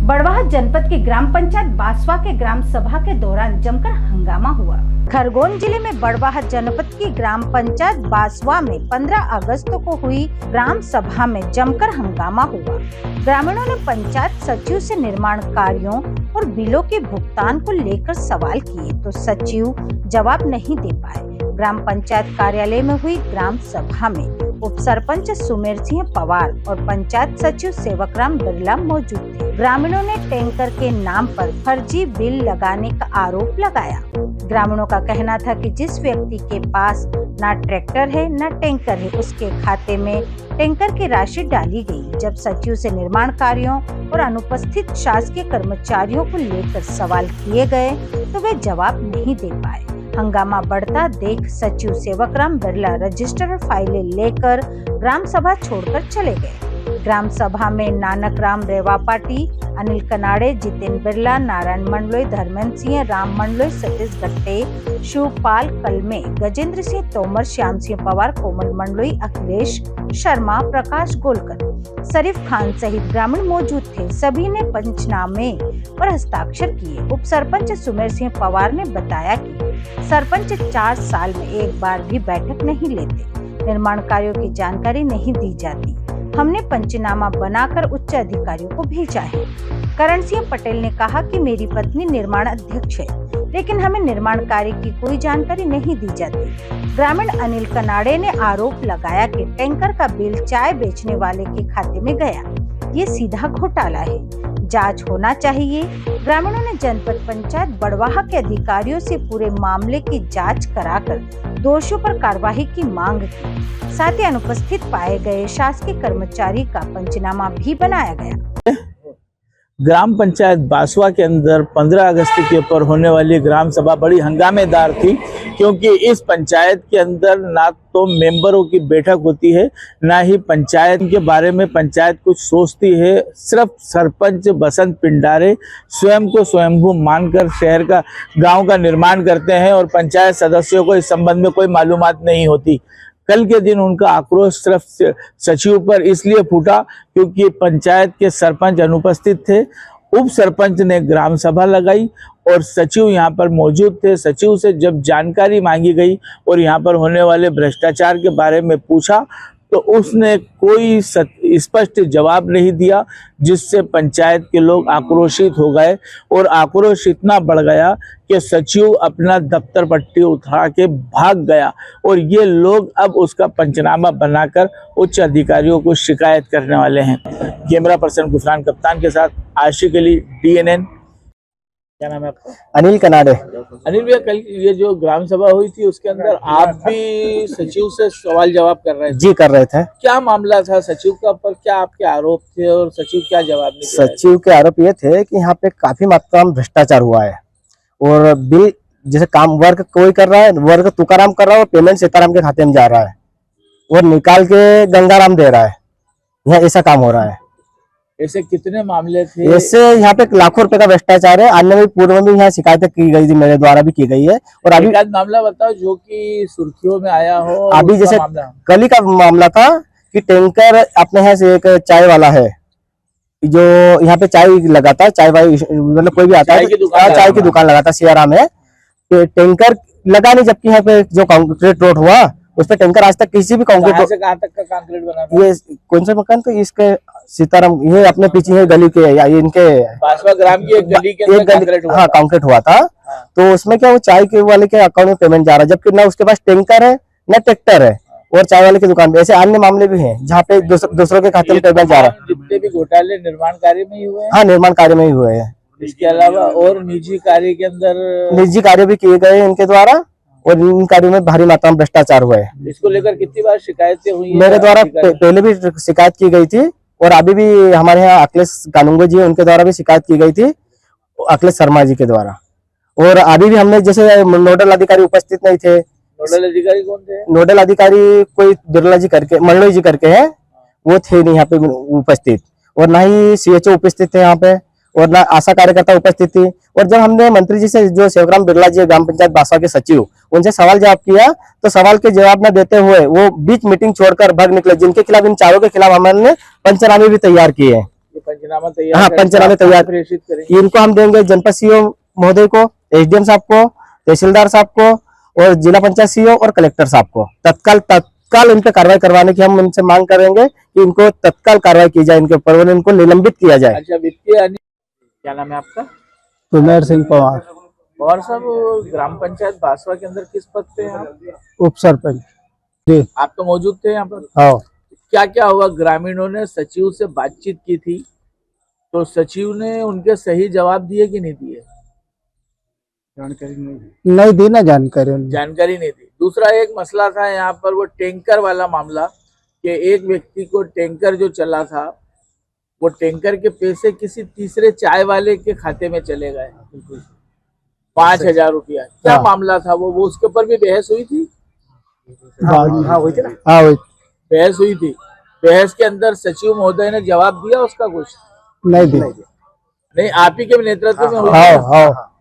बड़वाह जनपद की ग्राम पंचायत बासवा के ग्राम सभा के दौरान जमकर हंगामा हुआ। खरगोन जिले में बड़वाह जनपद की ग्राम पंचायत बासवा में 15 अगस्त को हुई ग्राम सभा में जमकर हंगामा हुआ। ग्रामीणों ने पंचायत सचिव से निर्माण कार्यों और बिलों के भुगतान को लेकर सवाल किए तो सचिव जवाब नहीं दे पाए। ग्राम पंचायत कार्यालय में हुई ग्राम सभा में उप सरपंच सुमेर सिंह पवार और पंचायत सचिव सेवकराम बिरला मौजूद थे। ग्रामीणों ने टैंकर के नाम पर फर्जी बिल लगाने का आरोप लगाया। ग्रामीणों का कहना था कि जिस व्यक्ति के पास ना ट्रैक्टर है ना टैंकर है, उसके खाते में टैंकर की राशि डाली गई। जब सचिव से निर्माण कार्यों और अनुपस्थित शासकीय कर्मचारियों को लेकर सवाल किए गए तो वे जवाब नहीं दे पाए। हंगामा बढ़ता देख सचिव सेवकराम बिरला रजिस्टर और फाइलें लेकर ग्राम सभा छोड़कर चले गए। ग्राम सभा में नानक राम रेवापाटी, अनिल कनाड़े, जितेन बिरला, नारायण मंडलोई, धर्मेंद्र सिंह, राम मंडलोई, सतीश गट्टे, शिवपाल कलमे, गजेंद्र सिंह तोमर, श्याम सिंह पवार, कोमल मंडलोई, अखिलेश शर्मा, प्रकाश गोलकर, शरीफ खान सहित ग्रामीण मौजूद थे। सभी ने पंचनामे पर हस्ताक्षर किए। उप सरपंच सुमेर सिंह पवार ने बताया कि सरपंच 4 साल में एक बार भी बैठक नहीं लेते, निर्माण कार्यों की जानकारी नहीं दी जाती। हमने पंचनामा बनाकर उच्च अधिकारियों को भेजा है। करण सिंह पटेल ने कहा कि मेरी पत्नी निर्माण अध्यक्ष है, लेकिन हमें निर्माण कार्य की कोई जानकारी नहीं दी जाती। ग्रामीण अनिल कनाड़े ने आरोप लगाया कि टैंकर का बिल चाय बेचने वाले के खाते में गया। ये सीधा घोटाला है, जांच होना चाहिए। ग्रामीणों ने जनपद पंचायत बड़वाह के अधिकारियों से पूरे मामले की जांच कराकर दोषियों पर कार्रवाई की मांग की। साथ ही अनुपस्थित पाए गए शासकीय कर्मचारी का पंचनामा भी बनाया गया। ग्राम पंचायत बासवा के अंदर 15 अगस्त के ऊपर होने वाली ग्राम सभा बड़ी हंगामेदार थी, क्योंकि इस पंचायत के अंदर ना तो मेंबरों की बैठक होती है, ना ही पंचायत के बारे में पंचायत कुछ सोचती है। सिर्फ सरपंच बसंत पिंडारे स्वयं को स्वयंभू मानकर शहर का गांव का निर्माण करते हैं और पंचायत सदस्यों को इस संबंध में कोई मालूमात नहीं होती। कल के दिन उनका आक्रोश सिर्फ सचिव पर इसलिए फूटा क्योंकि पंचायत के सरपंच अनुपस्थित थे। उप सरपंच ने ग्राम सभा लगाई और सचिव यहाँ पर मौजूद थे। सचिव से जब जानकारी मांगी गई और यहाँ पर होने वाले भ्रष्टाचार के बारे में पूछा तो उसने कोई स्पष्ट जवाब नहीं दिया, जिससे पंचायत के लोग आक्रोशित हो गए और आक्रोश इतना बढ़ गया कि सचिव अपना दफ्तर पट्टी उठा के भाग गया और ये लोग अब उसका पंचनामा बनाकर उच्च अधिकारियों को शिकायत करने वाले हैं। कैमरा पर्सन गुफरान कप्तान के साथ आशिक अली, DNN। क्या नाम है आपका? अनिल कनाडे। अनिल भैया, कल ये जो ग्राम सभा हुई थी उसके अंदर आप भी सचिव से सवाल जवाब कर रहे थे? जी, कर रहे थे। क्या मामला था सचिव का, पर क्या आपके आरोप थे और सचिव क्या जवाब नहीं? सचिव के आरोप ये थे कि यहाँ पे काफी मात्रा में भ्रष्टाचार हुआ है और बिल जैसे काम वर्क कोई कर रहा है, वर्क तुकाराम कर रहा है और पेमेंट सीताराम के खाते में जा रहा है और निकाल के गंगाराम दे रहा है। यहाँ ऐसा काम हो रहा है। ऐसे कितने मामले थे? ऐसे यहाँ पे लाखों रुपए का भ्रष्टाचार है। अन्य भी पूर्व में भी यहाँ शिकायतें की गई थी, मेरे द्वारा भी की गई है। और अभी मामला बताओ जो कि सुर्खियों में आया हो। अभी जैसे कल ही का मामला था कि टैंकर अपने यहाँ से एक चाय वाला है जो यहाँ पे चाय लगाता है, चाय वाई मतलब कोई भी आता है चाय की दुकान लगाता है सियाराम है, तो टैंकर लगा नहीं, जबकि यहाँ पे जो कंक्रीट रोड हुआ उस पर टैंकर आज तक किसी भी कंक्रीट से कहां तक का कंक्रीट बना? ये कौन सा मकान तो इसके सीताराम ये अपने पीछे है गली के या ये इनके बासवा ग्राम की एक गली के अंदर कंक्रीट हुआ। हाँ, कंक्रीट हुआ था। तो उसमें क्या वो चाय के वाले के अकाउंट में पेमेंट जा रहा है, जबकि ना उसके पास टैंकर है ना ट्रैक्टर है और चाय वाले की दुकान पे। ऐसे अन्य मामले भी हैं जहाँ पे दूसरों के खाते में पेमेंट जा रहा है। जितने भी घोटाले निर्माण कार्य में ही हुए हैं? हाँ, निर्माण कार्य में ही हुए हैं। इसके अलावा और निजी कार्य के अंदर निजी कार्य भी किए गए इनके द्वारा और इन कार्यों में भारी मात्रा में भ्रष्टाचार हुआ है। इसको लेकर कितनी बार शिकायतें हुई? मेरे द्वारा पहले भी शिकायत की गई थी और अभी भी हमारे यहाँ अखिलेश कानूंगो जी उनके द्वारा भी शिकायत की गई थी, अखिलेश शर्मा जी के द्वारा। और अभी भी हमने जैसे नोडल अधिकारी उपस्थित नहीं थे। नोडल अधिकारी कौन थे? नोडल अधिकारी कोई बिरला जी करके, मंडलोई जी करके है, वो थे नहीं यहाँ पे उपस्थित। और ना ही CHO उपस्थित थे यहाँ पे और ना आशा कार्यकर्ता उपस्थित थी। और जब हमने मंत्री जी से, जो सेवकराम बिरला जी ग्राम पंचायत बासवा के सचिव, उनसे सवाल जवाब किया तो सवाल के जवाब न देते हुए वो बीच मीटिंग छोड़कर भाग निकले, जिनके खिलाफ, इन चारों के खिलाफ हमने पंचनामे भी तैयार किए हैं। पंचनामा तैयार हाँ, करके पंचनामे आपको तैयार प्रेषित करेंगे। इनको हम देंगे जनपद सीओ महोदय को, एसडीएम साहब को, तहसीलदार साहब को और जिला पंचायत सीओ और कलेक्टर साहब को तत्काल इन पे कार्रवाई करवाने की हम उनसे मांग करेंगे कि इनको तत्काल कार्रवाई की जाए, इनके ऊपर और इनको निलंबित किया जाए। अच्छा, वित्तीय क्या नाम है आपका? कुमेर सिंह पवार, और साहब ग्राम पंचायत बासवा के अंदर किस पद पे हैं आप? उप सरपंच। जी आप तो मौजूद थे यहाँ पर। हाँ, क्या क्या हुआ? ग्रामीणों ने सचिव से बातचीत की थी, तो सचिव ने उनके सही जवाब दिए कि नहीं दिए? नहीं दी ना जानकारी उन्हें। जानकारी नहीं दी। दूसरा एक मसला था यहाँ पर, वो टैंकर वाला मामला, कि एक व्यक्ति को टैंकर जो चला था, वो टैंकर के पैसे किसी तीसरे चाय वाले के खाते में चले गए, 5,000 रुपया। क्या हाँ। मामला था वो उसके ऊपर भी बहस हुई थी? हाँ हुई थी ना? हाँ वही बहस हुई थी। बहस के अंदर सचिव महोदय ने जवाब दिया उसका कुछ? नहीं दी। नहीं, आप ही के नेतृत्व में हुई हाँ थी। हाँ,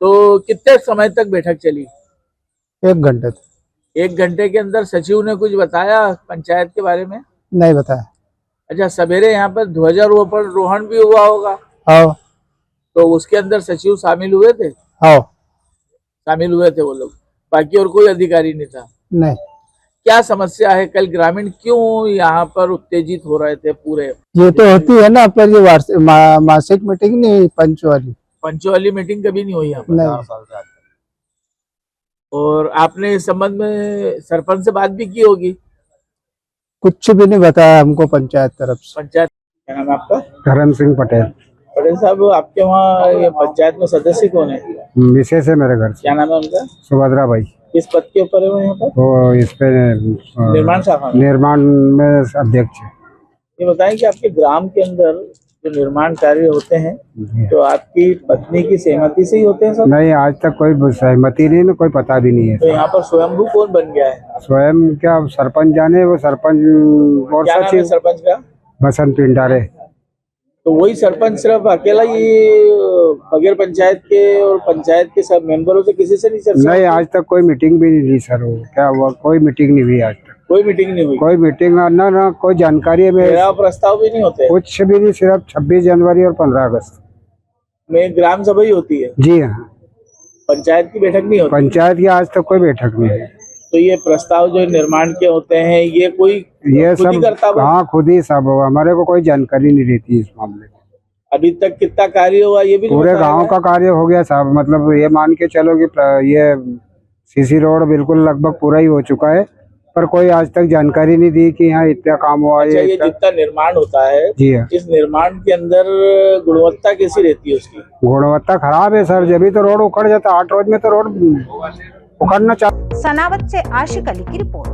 तो कितने समय तक बैठक चली? 1 घंटे तक। 1 घंटे के अंदर सचिव ने कुछ बताया पंचायत के बारे में? नहीं बताया। अच्छा, सवेरे यहाँ पर ध्वजारोहण भी हुआ होगा, हाँ तो उसके अंदर सचिव शामिल हुए थे? हाँ, शामिल हुए थे वो लोग, बाकी और कोई अधिकारी नहीं था? नहीं। क्या समस्या है? कल ग्रामीण क्यों यहाँ पर उत्तेजित हो रहे थे पूरे? ये तो होती है ना पर ये मासिक मीटिंग नहीं, पंच वाली पंचवाली मीटिंग कभी नहीं हुई यहाँ पर? नहीं। और आपने इस संबंध में सरपंच से बात भी की होगी? कुछ भी नहीं बताया हमको पंचायत तरफ से। पंचायत क्या नाम है आपका? धर्म सिंह पटेल। पटेल साहब, आपके वहाँ ये पंचायत में सदस्य कौन है? विशेष है मेरे घर से। क्या नाम है उनका? सुभद्रा भाई। किस पद के ऊपर है वो यहाँ पर? वो इस पे निर्माण शाखा में? निर्माण में अध्यक्ष है। ये बताएं कि आपके ग्राम के अंदर जो निर्माण कार्य होते हैं, तो आपकी पत्नी की सहमति से ही होते हैं सब? नहीं, आज तक कोई सहमति नहीं, ना कोई पता भी नहीं है। तो यहाँ पर स्वयंभू कौन बन गया है? स्वयं क्या सरपंच जाने, वो सरपंच और क्या नाम है सचिव सरपंच का? बसंत पिंडारे। तो वही सरपंच सिर्फ अकेला ही बगैर पंचायत के और पंचायत के सब मेंबरों से किसी से नहीं चर्चा? नहीं, आज तक कोई मीटिंग भी नहीं ली सर। वो क्या हुआ, कोई मीटिंग नहीं हुई आज तक। कोई मीटिंग नहीं हुई? कोई मीटिंग ना कोई जानकारी में मेरा प्रस्ताव भी नहीं होते? कुछ भी नहीं, सिर्फ 26 जनवरी और 15 अगस्त में ग्राम सभा ही होती है? जी हाँ, पंचायत की बैठक नहीं होती? पंचायत की आज तक कोई बैठक नहीं है। तो ये प्रस्ताव जो निर्माण के होते हैं, ये कोई ये खुद ही सब करता है? हाँ, खुद ही सब। हमारे को कोई जानकारी नहीं रहती इस मामले में। अभी तक कितना कार्य हुआ ये भी नहीं पूरे बताया गांव गया? का कार्य हो गया साहब। मतलब ये मान के चलो कि ये सीसी रोड बिल्कुल लगभग पूरा ही हो चुका है, पर कोई आज तक जानकारी नहीं दी कि यहाँ इतना काम हुआ अच्छा, है। ये जितना निर्माण होता है, जी हाँ, इस निर्माण के अंदर गुणवत्ता कैसी रहती है उसकी? गुणवत्ता खराब है सर। जब भी तो रोड उखड़ जाता, 8 रोज में तो रोड उखड़ना चाहिए। सनावत से आशिक अली की रिपोर्ट।